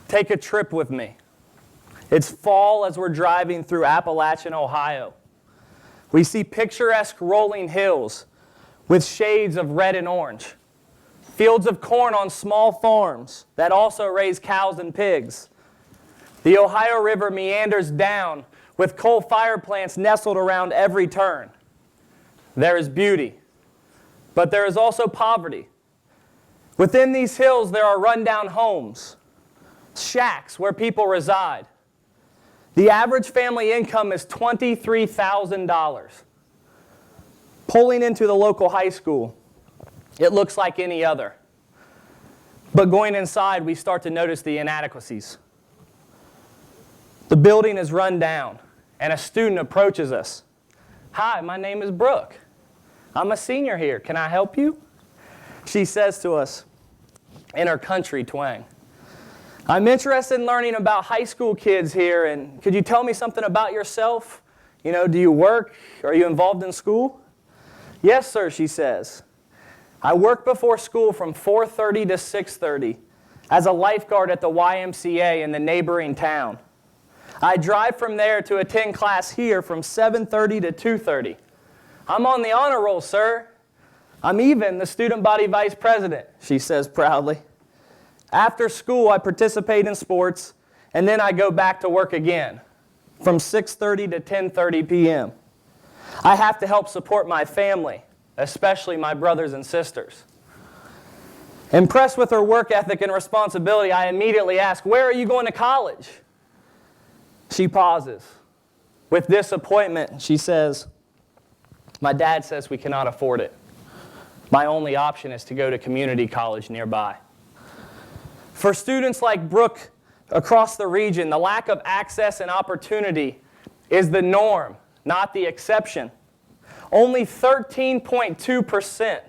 Take a trip with me. It's fall as we're driving through Appalachian, Ohio. We see picturesque rolling hills with shades of red and orange. Fields of corn on small farms that also raise cows and pigs. The Ohio River meanders down with coal fire plants nestled around every turn. There is beauty, but there is also poverty. Within these hills there are rundown homes, shacks where people reside. The average family income is $23,000. Pulling into the local high school, it looks like any other. But going inside, we start to notice the inadequacies. The building is run down, and a student approaches us. "Hi, my name is Brooke. I'm a senior here. Can I help you?" She says to us in her country twang, "I'm interested in learning about high school kids here, and could you tell me something about yourself? Do you work? Are you involved in school?" "Yes, sir," she says. "I work before school from 4:30 to 6:30 as a lifeguard at the YMCA in the neighboring town. I drive from there to attend class here from 7:30 to 2:30. I'm on the honor roll, sir. I'm even the student body vice president," she says proudly. "After school, I participate in sports, and then I go back to work again from 6:30 to 10:30 p.m. I have to help support my family, especially my brothers and sisters." Impressed with her work ethic and responsibility, I immediately ask, "Where are you going to college?" She pauses. With disappointment, she says, "My dad says we cannot afford it. My only option is to go to community college nearby." For students like Brooke across the region, the lack of access and opportunity is the norm, not the exception. Only 13.2%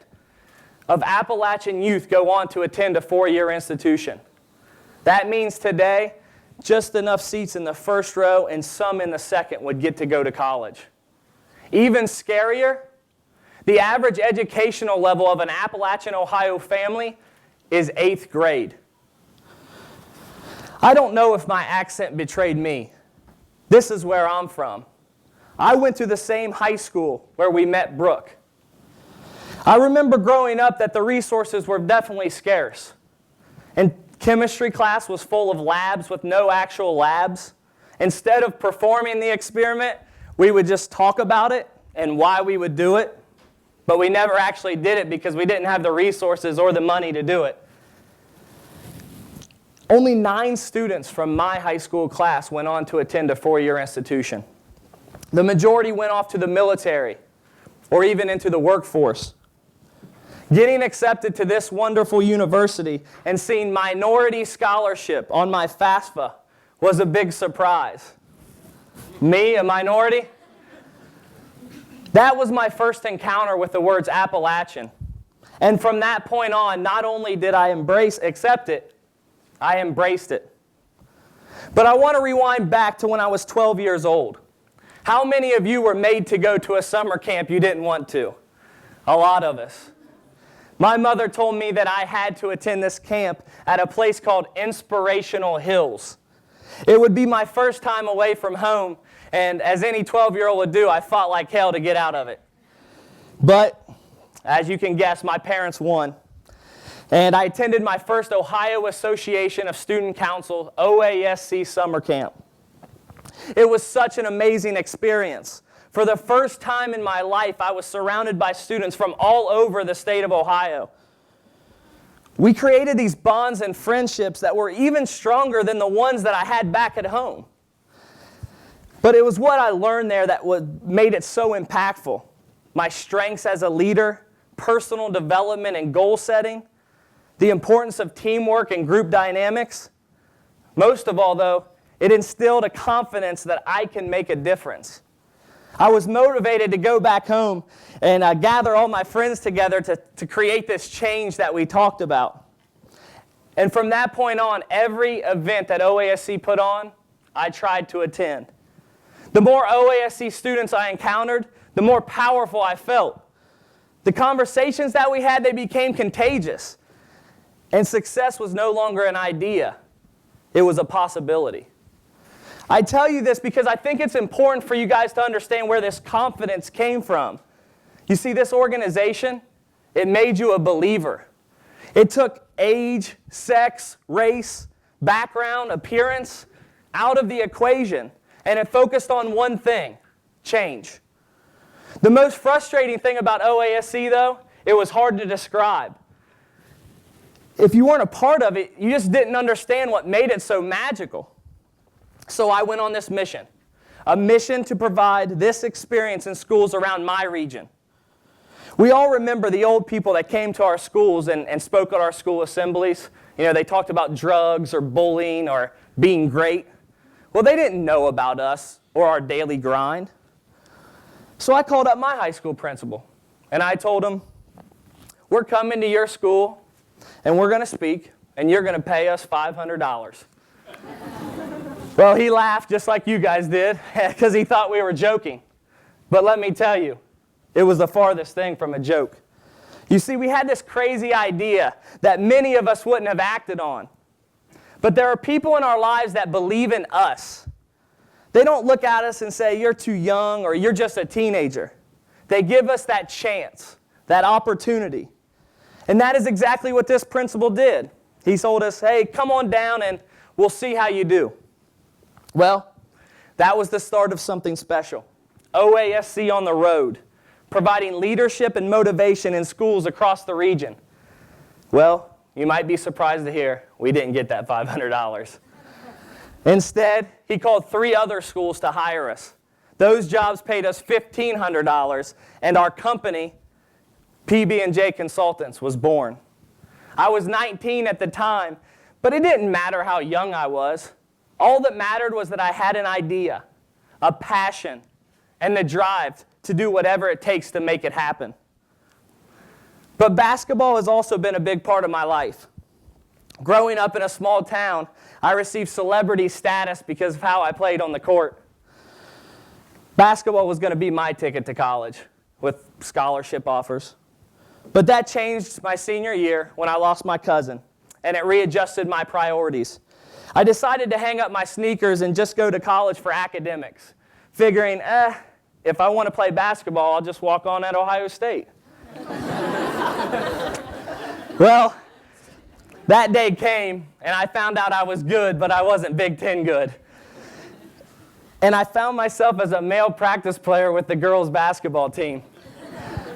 of Appalachian youth go on to attend a four-year institution. That means today, just enough seats in the first row and some in the second would get to go to college. Even scarier, the average educational level of an Appalachian, Ohio family is 8th grade. I don't know if my accent betrayed me. This is where I'm from. I went to the same high school where we met Brooke. I remember growing up that the resources were definitely scarce. And chemistry class was full of labs with no actual labs. Instead of performing the experiment, we would just talk about it and why we would do it. But we never actually did it because we didn't have the resources or the money to do it. Only 9 students from my high school class went on to attend a four-year institution. The majority went off to the military or even into the workforce. Getting accepted to this wonderful university and seeing minority scholarship on my FAFSA was a big surprise. Me, a minority? That was my first encounter with the words Appalachian. And from that point on, not only did I accept it, I embraced it. But I want to rewind back to when I was 12 years old. How many of you were made to go to a summer camp you didn't want to? A lot of us. My mother told me that I had to attend this camp at a place called Inspirational Hills. It would be my first time away from home, and as any 12-year-old would do, I fought like hell to get out of it. But, as you can guess, my parents won. And I attended my first Ohio Association of Student Council, OASC summer camp. It was such an amazing experience. For the first time in my life, I was surrounded by students from all over the state of Ohio. We created these bonds and friendships that were even stronger than the ones that I had back at home. But it was what I learned there that made it so impactful. My strengths as a leader, personal development and goal setting, the importance of teamwork and group dynamics. Most of all, though, it instilled a confidence that I can make a difference. I was motivated to go back home and gather all my friends together to create this change that we talked about. And from that point on, every event that OASC put on, I tried to attend. The more OASC students I encountered, the more powerful I felt. The conversations that we had, they became contagious. And success was no longer an idea. It was a possibility. I tell you this because I think it's important for you guys to understand where this confidence came from. You see, this organization, it made you a believer. It took age, sex, race, background, appearance out of the equation, and it focused on one thing: change. The most frustrating thing about OASC, though, it was hard to describe. If you weren't a part of it, you just didn't understand what made it so magical. So I went on this mission, a mission to provide this experience in schools around my region. We all remember the old people that came to our schools and spoke at our school assemblies. You know, they talked about drugs or bullying or being great. Well, they didn't know about us or our daily grind. So I called up my high school principal, and I told him, we're coming to your school, and we're going to speak, and you're going to pay us $500. Well, he laughed just like you guys did, because he thought we were joking. But let me tell you, it was the farthest thing from a joke. You see, we had this crazy idea that many of us wouldn't have acted on. But there are people in our lives that believe in us. They don't look at us and say, you're too young or you're just a teenager. They give us that chance, that opportunity. And that is exactly what this principal did. He told us, hey, come on down and we'll see how you do. Well, that was the start of something special. OASC on the road, providing leadership and motivation in schools across the region. Well, you might be surprised to hear we didn't get that $500. Instead, he called 3 other schools to hire us. Those jobs paid us $1,500, and our company, PB&J Consultants, was born. I was 19 at the time, but it didn't matter how young I was. All that mattered was that I had an idea, a passion, and the drive to do whatever it takes to make it happen. But basketball has also been a big part of my life. Growing up in a small town, I received celebrity status because of how I played on the court. Basketball was going to be my ticket to college with scholarship offers. But that changed my senior year when I lost my cousin, and it readjusted my priorities. I decided to hang up my sneakers and just go to college for academics, figuring, if I want to play basketball, I'll just walk on at Ohio State. Well, that day came, and I found out I was good, but I wasn't Big Ten good. And I found myself as a male practice player with the girls' basketball team.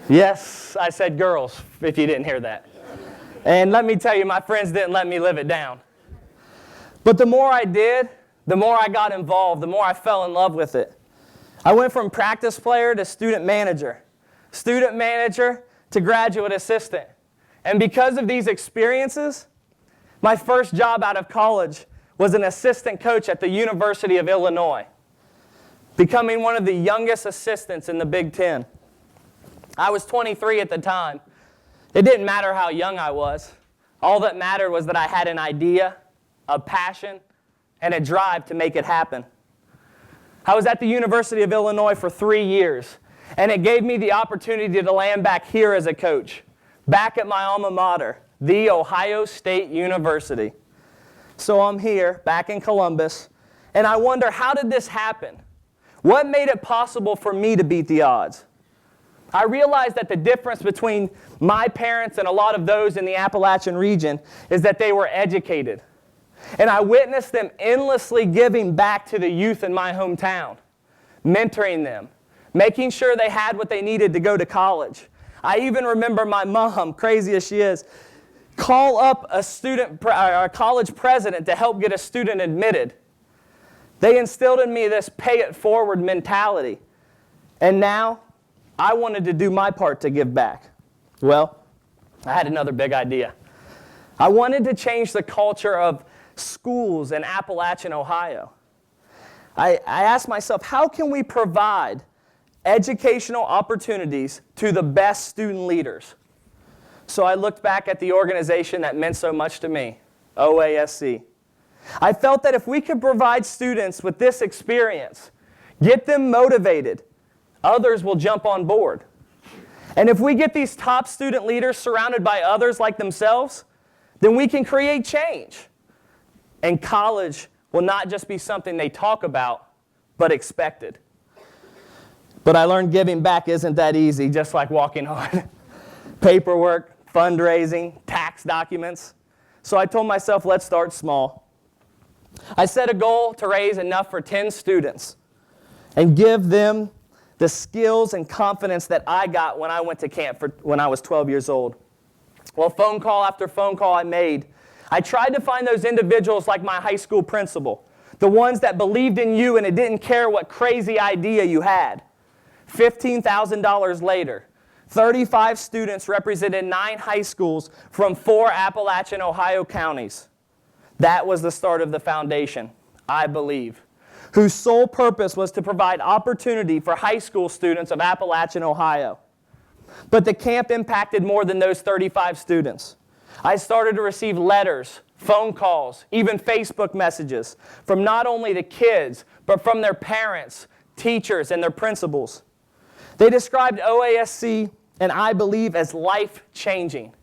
Yes, I said girls, if you didn't hear that. And let me tell you, my friends didn't let me live it down. But the more I did, the more I got involved, the more I fell in love with it. I went from practice player to student manager to graduate assistant. And because of these experiences, my first job out of college was an assistant coach at the University of Illinois, becoming one of the youngest assistants in the Big Ten. I was 23 at the time. It didn't matter how young I was. All that mattered was that I had an idea, a passion, and a drive to make it happen. I was at the University of Illinois for 3 years, and it gave me the opportunity to land back here as a coach, back at my alma mater, the Ohio State University. So I'm here, back in Columbus, and I wonder, how did this happen? What made it possible for me to beat the odds? I realized that the difference between my parents and a lot of those in the Appalachian region is that they were educated. And I witnessed them endlessly giving back to the youth in my hometown, mentoring them, making sure they had what they needed to go to college. I even remember my mom, crazy as she is, call up a college president to help get a student admitted. They instilled in me this pay-it-forward mentality. And now, I wanted to do my part to give back. Well, I had another big idea. I wanted to change the culture of schools in Appalachian, Ohio. I asked myself, how can we provide educational opportunities to the best student leaders? So I looked back at the organization that meant so much to me, OASC. I felt that if we could provide students with this experience, get them motivated, others will jump on board. And if we get these top student leaders surrounded by others like themselves, then we can create change. And college will not just be something they talk about, but expected. But I learned giving back isn't that easy, just like walking on paperwork, fundraising, tax documents. So I told myself, let's start small. I set a goal to raise enough for 10 students and give them the skills and confidence that I got when I went to camp when I was 12 years old. Well, phone call after phone call I made, I tried to find those individuals like my high school principal, the ones that believed in you and it didn't care what crazy idea you had. $15,000 later, 35 students represented 9 high schools from 4 Appalachian, Ohio counties. That was the start of the foundation, iBELIEVE, whose sole purpose was to provide opportunity for high school students of Appalachian, Ohio. But the camp impacted more than those 35 students. I started to receive letters, phone calls, even Facebook messages from not only the kids, but from their parents, teachers, and their principals. They described OASC and iBELIEVE as life-changing.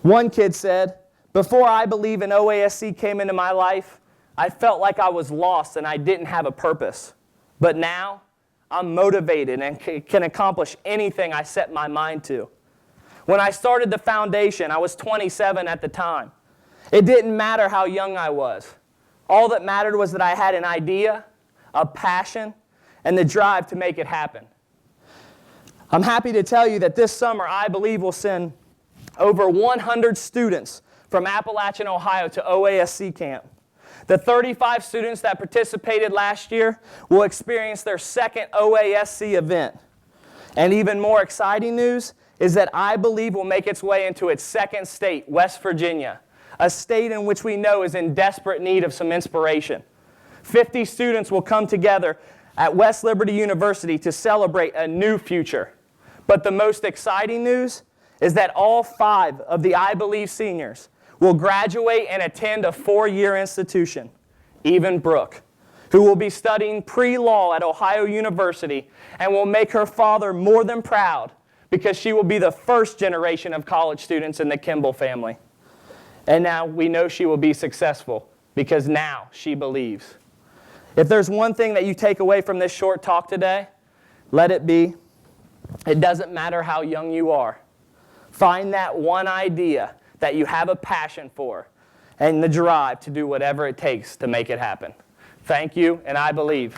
One kid said, "Before iBELIEVE and OASC came into my life, I felt like I was lost and I didn't have a purpose. But now, I'm motivated and can accomplish anything I set my mind to." When I started the foundation, I was 27 at the time. It didn't matter how young I was. All that mattered was that I had an idea, a passion, and the drive to make it happen. I'm happy to tell you that this summer, iBELIEVE will send over 100 students from Appalachian, Ohio to OASC camp. The 35 students that participated last year will experience their second OASC event. And even more exciting news is that iBELIEVE will make its way into its second state, West Virginia, a state in which we know is in desperate need of some inspiration. 50 students will come together at West Liberty University to celebrate a new future. But the most exciting news is that all 5 of the iBELIEVE seniors will graduate and attend a 4-year institution, even Brooke, who will be studying pre-law at Ohio University and will make her father more than proud because she will be the first generation of college students in the Kimball family. And now we know she will be successful because now she believes. If there's one thing that you take away from this short talk today, let it be, it doesn't matter how young you are. Find that one idea that you have a passion for and the drive to do whatever it takes to make it happen. Thank you, and iBELIEVE.